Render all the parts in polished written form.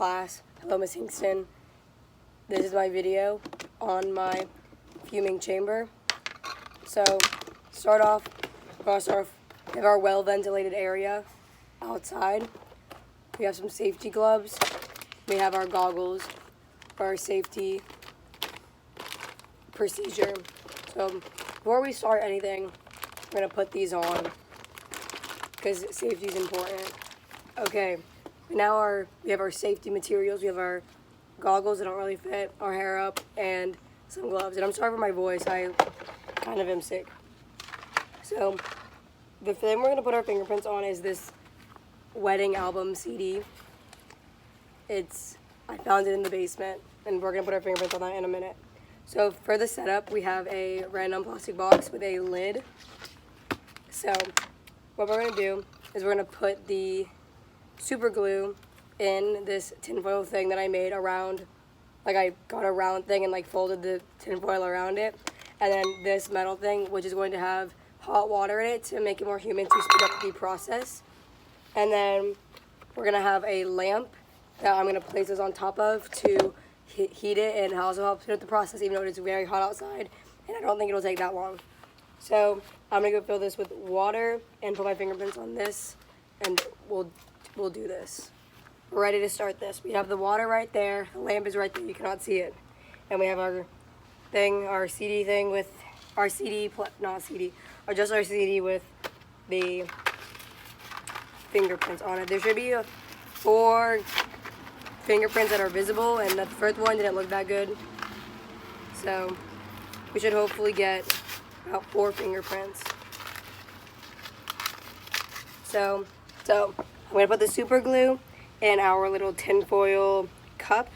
class. Hello, Miss Hingston. This is my video on my fuming chamber. So, start off, we have our well-ventilated area outside. We have some safety gloves. We have our goggles for our safety procedure. So, before we start anything, we're going to put these on because safety is important. Okay, now we have our safety materials. We have our goggles that don't really fit, our hair up, and some gloves. And I'm sorry for my voice, I kind of am sick. So, the thing we're going to put our fingerprints on is this wedding album CD. I found it in the basement, and we're going to put our fingerprints on that in a minute. So for the setup, we have a random plastic box with a lid. So what we're going to do is we're going to put the super glue in this tinfoil thing that I made around, like I got a round thing and like folded the tinfoil around it. And then this metal thing, which is going to have hot water in it to make it more humid to speed up the process. And then we're going to have a lamp that I'm going to place this on top of to heat it and also help speed up the process, even though it's very hot outside, and I don't think it'll take that long. So I'm going to go fill this with water and put my fingerprints on this, and we'll do this. We're ready to start this. We have the water right there, the lamp is right there, you cannot see it. And we have our thing, our CD thing with our CD, not CD, or just our CD with the fingerprints on it. There should be 4 fingerprints that are visible, and the first one didn't look that good. So we should hopefully get about 4 fingerprints. So I'm gonna put the super glue in our little tinfoil cup.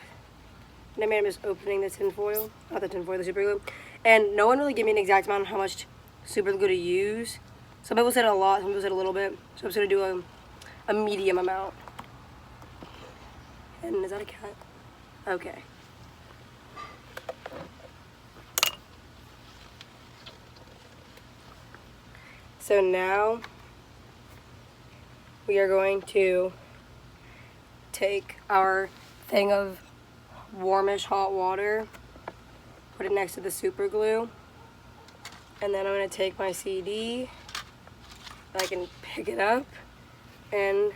And I made a mistake opening the tinfoil, not the tinfoil, the super glue. And no one really gave me an exact amount of how much super glue to use. Some people said a lot, some people said a little bit. So I'm just gonna do a medium amount. And is that a cat? Okay. So now we are going to take our thing of warmish hot water, put it next to the super glue, and then I'm going to take my CD, I can pick it up and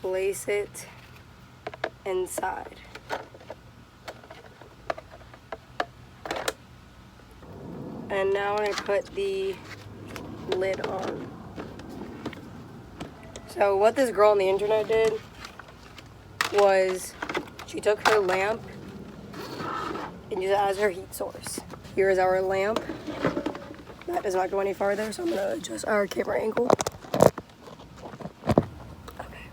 place it inside. And now I'm going to put the lid on. So what this girl on the internet did was she took her lamp and used it as her heat source. Here is our lamp. That does not go any farther, so I'm going to adjust our camera angle. Okay.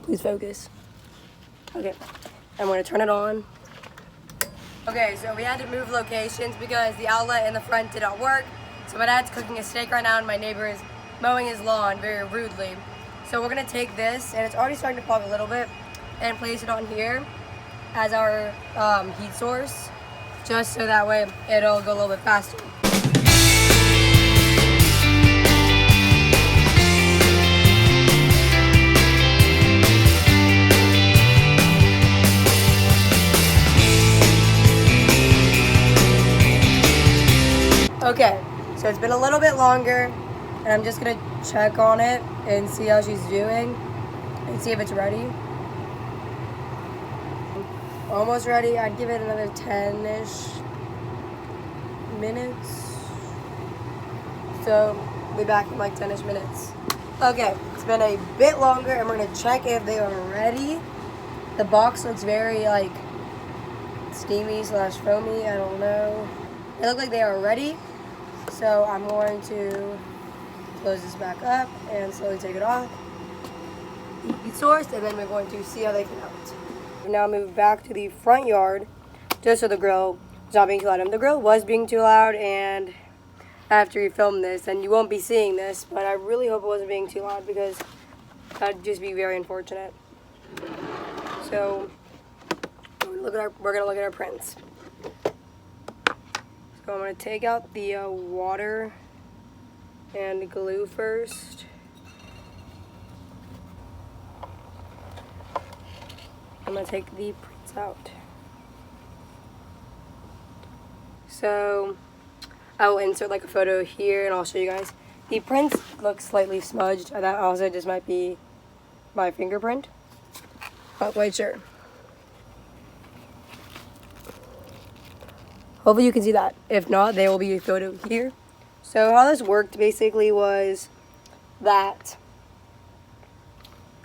Please focus. Okay, I'm going to turn it on. Okay, so we had to move locations because the outlet in the front did not work. So my dad's cooking a steak right now and my neighbor is mowing his lawn very rudely. So we're going to take this, and it's already starting to pop a little bit, and place it on here as our heat source, just so that way it'll go a little bit faster. Okay, so it's been a little bit longer, and I'm just gonna check on it and see how she's doing and see if it's ready. Almost ready. I'd give it another 10-ish minutes. So we'll be back in like 10-ish minutes. Okay, it's been a bit longer, and we're gonna check if they are ready. The box looks very like steamy / foamy, I don't know. They look like they are ready. So I'm going to close this back up and slowly take it off. Heat source, and then we're going to see how they come out. We now move back to the front yard, just so the grill is not being too loud. And the grill was being too loud, and after you film this, and you won't be seeing this, but I really hope it wasn't being too loud because that'd just be very unfortunate. So we're gonna look at our prints. So I'm going to take out the water and glue first. I'm going to take the prints out. So I will insert like a photo here and I'll show you guys. The prints look slightly smudged. That also just might be my fingerprint. Not quite sure. Hopefully you can see that. If not, there will be a photo here. So how this worked basically was that,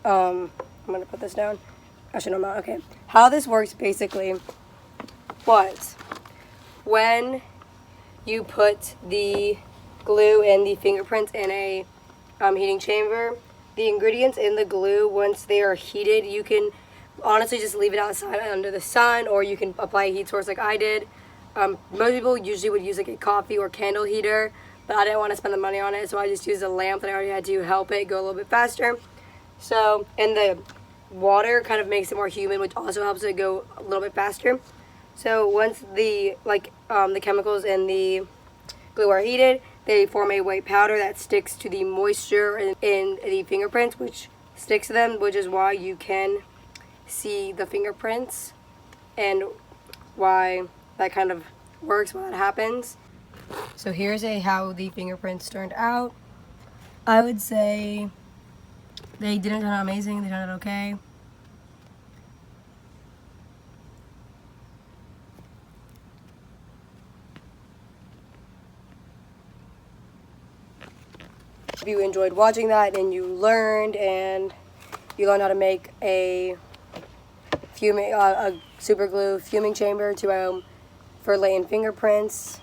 I'm going to put this down. Actually, no, I'm not. Okay. How this works basically was when you put the glue and the fingerprints in a heating chamber, the ingredients in the glue, once they are heated, you can honestly just leave it outside under the sun, or you can apply a heat source like I did. Most people usually would use like a coffee or candle heater, but I didn't want to spend the money on it, so I just used a lamp that I already had to help it go a little bit faster. So, and the water kind of makes it more humid, which also helps it go a little bit faster. So once the the chemicals in the glue are heated, they form a white powder that sticks to the moisture in the fingerprints, which sticks to them, which is why you can see the fingerprints and why that kind of works, why that happens. So here's how the fingerprints turned out. I would say they didn't turn out amazing, they turned out okay. If you enjoyed watching that and you learned how to make a super glue fuming chamber for laying fingerprints,